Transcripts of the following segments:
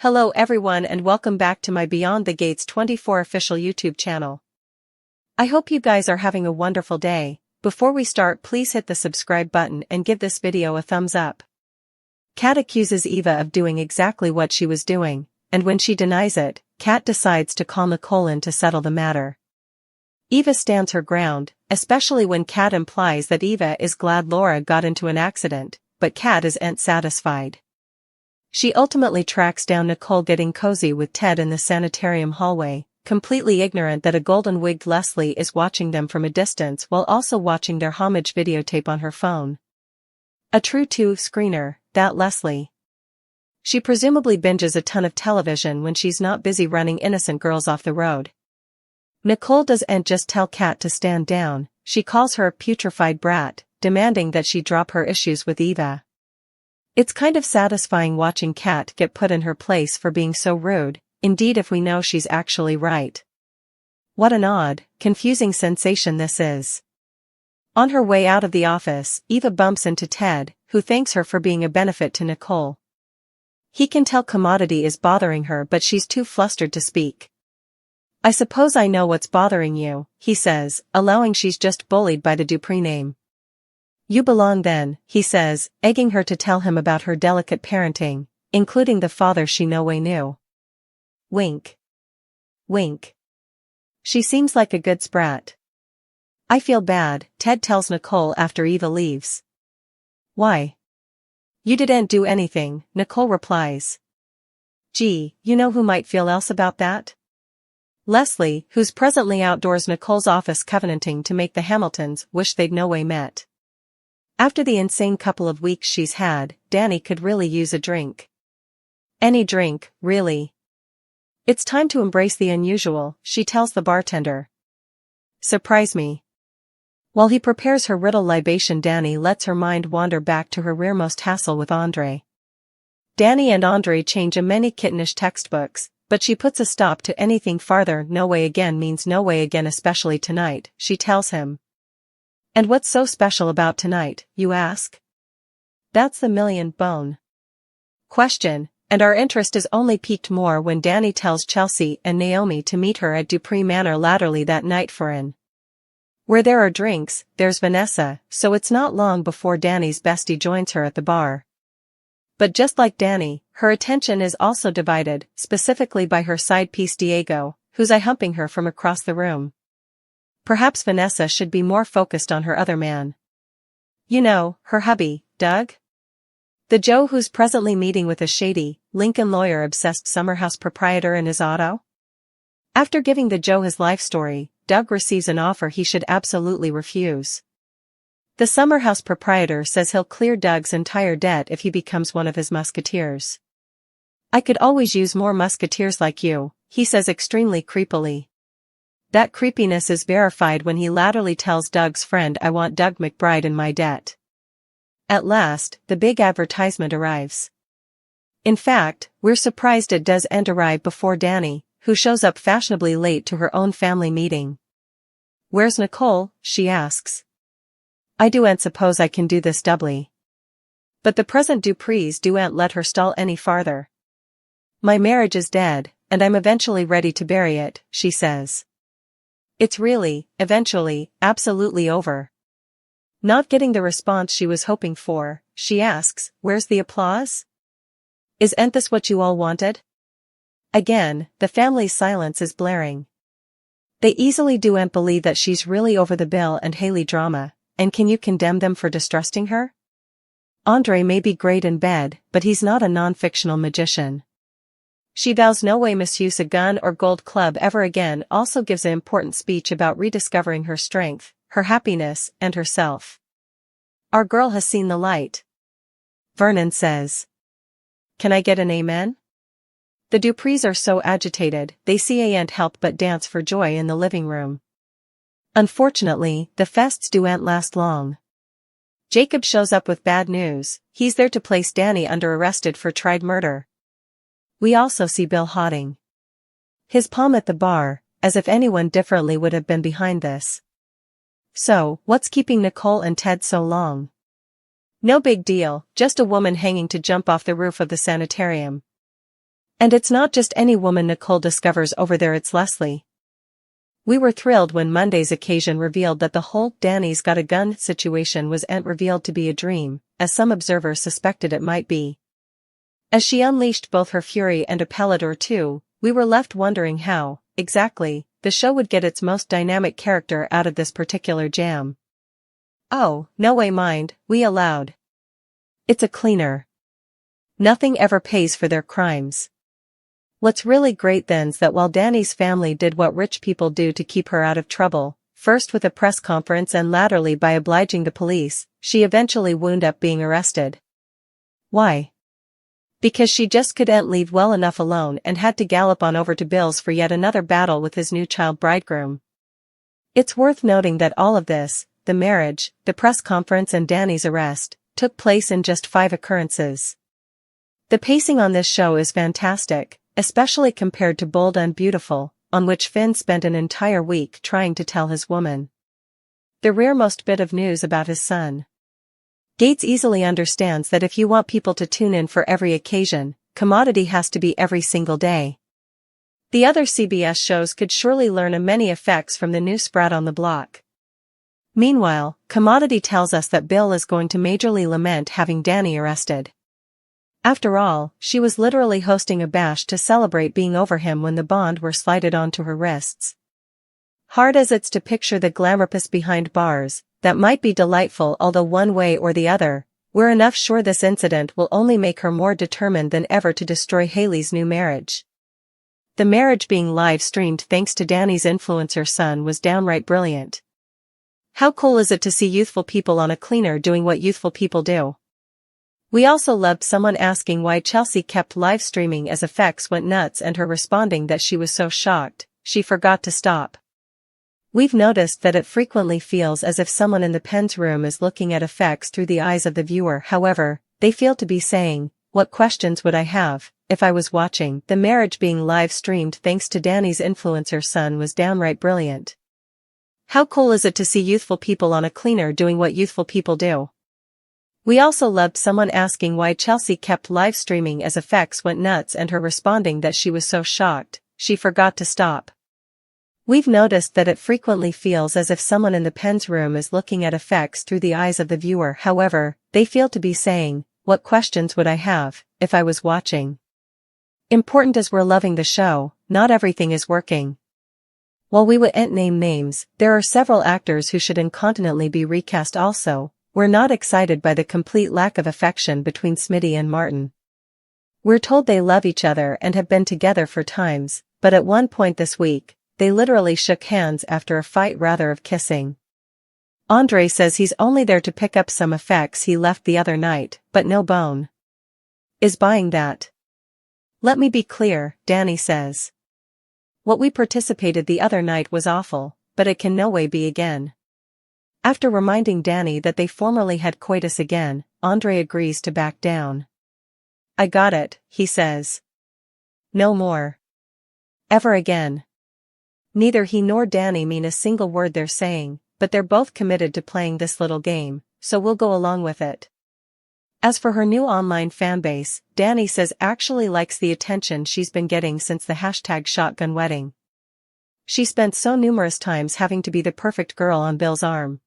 Hello everyone and welcome back to my Beyond the Gates 24 official YouTube channel. I hope you guys are having a wonderful day. Before we start, please hit the subscribe button and give this video a thumbs up. Kat accuses Eva of doing exactly what she was doing, and when she denies it, Kat decides to call Nicole in to settle the matter. Eva stands her ground, especially when Kat implies that Eva is glad Laura got into an accident, but Kat isn't satisfied. She ultimately tracks down Nicole getting cozy with Ted in the sanitarium hallway, completely ignorant that a golden-wigged Leslie is watching them from a distance while also watching their homage videotape on her phone. A true two-screener, that Leslie. She presumably binges a ton of television when she's not busy running innocent girls off the road. Nicole doesn't just tell Kat to stand down, she calls her a putrefied brat, demanding that she drop her issues with Eva. It's kind of satisfying watching Kat get put in her place for being so rude, indeed if we know she's actually right. What an odd, confusing sensation this is. On her way out of the office, Eva bumps into Ted, who thanks her for being a benefit to Nicole. He can tell commodity is bothering her but she's too flustered to speak. I suppose I know what's bothering you, he says, allowing she's just bullied by the Dupree name. You belong then, he says, egging her to tell him about her delicate parenting, including the father she no way knew. Wink. Wink. She seems like a good sprat. I feel bad, Ted tells Nicole after Eva leaves. Why? You didn't do anything, Nicole replies. Gee, you know who might feel else about that? Leslie, who's presently outdoors Nicole's office covenanting to make the Hamiltons wish they'd no way met. After the insane couple of weeks she's had, Dani could really use a drink. Any drink, really. It's time to embrace the unusual, she tells the bartender. Surprise me. While he prepares her riddle libation, Dani lets her mind wander back to her rearmost hassle with Andre. Dani and Andre change a many kittenish textbooks, but she puts a stop to anything farther. No way again means no way again, especially tonight, she tells him. And what's so special about tonight, you ask? That's the million-bone question, and our interest is only piqued more when Dani tells Chelsea and Naomi to meet her at Dupree Manor laterally that night for an. Where there are drinks, there's Vanessa, so it's not long before Dani's bestie joins her at the bar. But just like Dani, her attention is also divided, specifically by her side piece Diego, who's eye-humping her from across the room. Perhaps Vanessa should be more focused on her other man. You know, her hubby, Doug? The Joe who's presently meeting with a shady, Lincoln lawyer-obsessed summerhouse proprietor in his auto? After giving the Joe his life story, Doug receives an offer he should absolutely refuse. The summerhouse proprietor says he'll clear Doug's entire debt if he becomes one of his musketeers. I could always use more musketeers like you, he says extremely creepily. That creepiness is verified when he latterly tells Doug's friend, I want Doug McBride in my debt. At last, the big advertisement arrives. In fact, we're surprised it doesn't arrive before Dani, who shows up fashionably late to her own family meeting. Where's Nicole, she asks. I do'n't suppose I can do this doubly. But the present Duprees do'n't let her stall any farther. My marriage is dead, and I'm eventually ready to bury it, she says. It's really, eventually, absolutely over. Not getting the response she was hoping for, she asks, where's the applause? Isn't this what you all wanted? Again, the family's silence is blaring. They easily do'n't believe that she's really over the Bill and Haley drama, and can you condemn them for distrusting her? Andre may be great in bed, but he's not a non-fictional magician. She vows no way misuse a gun or gold club ever again, also gives an important speech about rediscovering her strength, her happiness, and herself. Our girl has seen the light. Vernon says. Can I get an amen? The Duprees are so agitated, they can't help but dance for joy in the living room. Unfortunately, the fests do'n't last long. Jacob shows up with bad news, he's there to place Dani under arrested for tried murder. We also see Bill Hotting. His palm at the bar, as if anyone differently would have been behind this. So, what's keeping Nicole and Ted so long? No big deal, just a woman hanging to jump off the roof of the sanitarium. And it's not just any woman Nicole discovers over there, it's Leslie. We were thrilled when Monday's occasion revealed that the whole Dani's got a gun situation was revealed to be a dream, as some observers suspected it might be. As she unleashed both her fury and a pellet or two, we were left wondering how, exactly, the show would get its most dynamic character out of this particular jam. "Oh, no way mind," we allowed. "It's a cleaner. Nothing ever pays for their crimes." What's really great then's that while Dani's family did what rich people do to keep her out of trouble, first with a press conference and latterly by obliging the police, she eventually wound up being arrested. Why? Because she just couldn't leave well enough alone and had to gallop on over to Bill's for yet another battle with his new child bridegroom. It's worth noting that all of this, the marriage, the press conference and Dani's arrest, took place in just 5 occurrences. The pacing on this show is fantastic, especially compared to Bold and Beautiful, on which Finn spent an entire week trying to tell his woman the rearmost bit of news about his son. Gates easily understands that if you want people to tune in for every occasion, Commodity has to be every single day. The other CBS shows could surely learn many effects from the new sprout on the block. Meanwhile, Commodity tells us that Bill is going to majorly lament having Dani arrested. After all, she was literally hosting a bash to celebrate being over him when the bond were slided onto her wrists. Hard as it's to picture the glamourpuss behind bars, that might be delightful, although one way or the other, we're enough sure this incident will only make her more determined than ever to destroy Haley's new marriage. The marriage being live-streamed thanks to Dani's influencer son was downright brilliant. How cool is it to see youthful people on a cleaner doing what youthful people do? We also loved someone asking why Chelsea kept live streaming as effects went nuts and her responding that she was so shocked, she forgot to stop. We've noticed that it frequently feels as if someone in the pen's room is looking at effects through the eyes of the viewer. However, they feel to be saying, "What questions would I have if I was watching?" The marriage being live streamed thanks to Dani's influencer son was downright brilliant. How cool is it to see youthful people on a cleaner doing what youthful people do? We also loved someone asking why Chelsea kept live streaming as effects went nuts and her responding that she was so shocked, she forgot to stop. We've noticed that it frequently feels as if someone in the pen's room is looking at effects through the eyes of the viewer. However, they feel to be saying, "What questions would I have if I was watching?" Important as we're loving the show, not everything is working. While we wouldn't name names, there are several actors who should incontinently be recast also. We're not excited by the complete lack of affection between Smitty and Martin. We're told they love each other and have been together for times, but at one point this week, they literally shook hands after a fight rather of kissing. Andre says he's only there to pick up some effects he left the other night, but no bone is buying that. "Let me be clear," Dani says. "What we participated the other night was awful, but it can no way be again." After reminding Dani that they formerly had coitus again, Andre agrees to back down. "I got it," he says. "No more. Ever again." Neither he nor Dani mean a single word they're saying, but they're both committed to playing this little game, so we'll go along with it. As for her new online fanbase, Dani says actually likes the attention she's been getting since the #shotgun wedding. She spent so numerous times having to be the perfect girl on Bill's arm.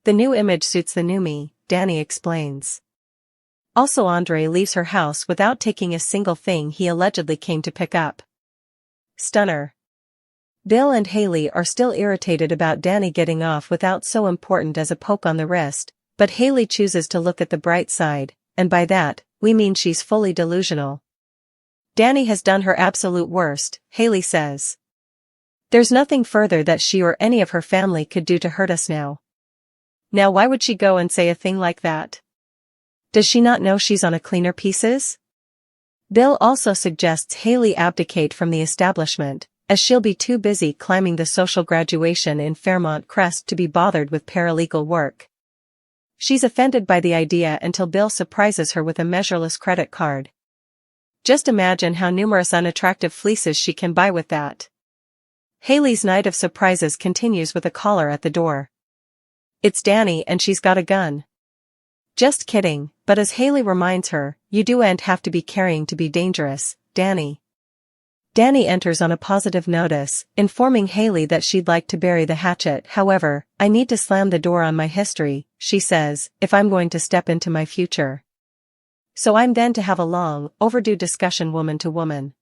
"The new image suits the new me," Dani explains. Also, Andre leaves her house without taking a single thing he allegedly came to pick up. Stunner. Bill and Haley are still irritated about Dani getting off without so important as a poke on the wrist, but Haley chooses to look at the bright side, and by that, we mean she's fully delusional. "Dani has done her absolute worst," Haley says. "There's nothing further that she or any of her family could do to hurt us now." Now why would she go and say a thing like that? Does she not know she's on a cleaner pieces? Bill also suggests Haley abdicate from the establishment, as she'll be too busy climbing the social graduation in Fairmont Crest to be bothered with paralegal work. She's offended by the idea until Bill surprises her with a measureless credit card. Just imagine how numerous unattractive fleeces she can buy with that. Haley's night of surprises continues with a caller at the door. It's Dani and she's got a gun. Just kidding, but as Haley reminds her, you do and have to be carrying to be dangerous. Dani. Dani enters on a positive notice, informing Haley that she'd like to bury the hatchet. However, I need to slam the door on my history, she says, if I'm going to step into my future. So I'm then to have a long, overdue discussion woman to woman.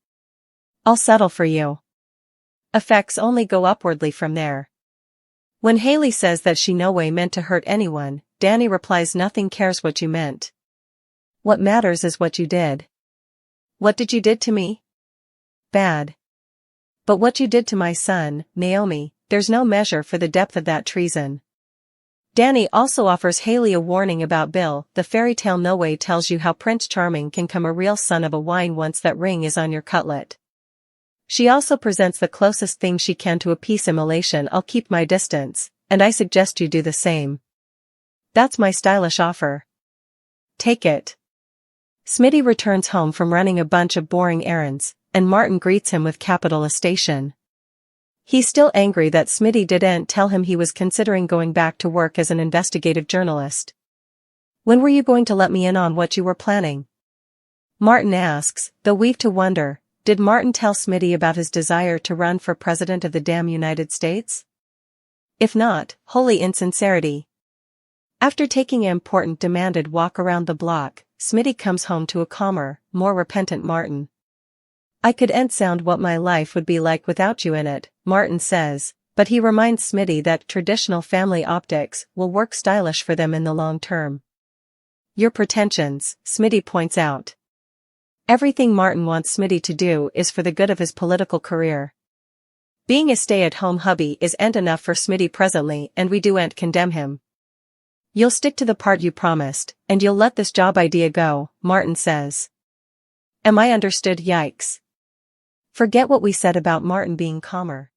I'll settle for you. Effects only go upwardly from there. When Haley says that she no way meant to hurt anyone, Dani replies, nothing cares what you meant. What matters is what you did. What did you did to me? Bad. But what you did to my son, Naomi, there's no measure for the depth of that treason. Dani also offers Haley a warning about Bill. The fairy tale no way tells you how Prince Charming can come a real son of a wine once that ring is on your cutlet. She also presents the closest thing she can to a peace immolation. I'll keep my distance, and I suggest you do the same. That's my stylish offer. Take it. Smitty returns home from running a bunch of boring errands, and Martin greets him with capitalization. He's still angry that Smitty didn't tell him he was considering going back to work as an investigative journalist. When were you going to let me in on what you were planning? Martin asks, though we've to wonder, did Martin tell Smitty about his desire to run for president of the damn United States? If not, holy insincerity. After taking an important demanded walk around the block, Smitty comes home to a calmer, more repentant Martin. I could sound what my life would be like without you in it, Martin says, but he reminds Smitty that traditional family optics will work stylish for them in the long term. Your pretensions, Smitty points out. Everything Martin wants Smitty to do is for the good of his political career. Being a stay-at-home hubby isn't enough for Smitty presently, and we do'n't condemn him. You'll stick to the part you promised, and you'll let this job idea go, Martin says. Am I understood? Yikes. Forget what we said about Martin being calmer.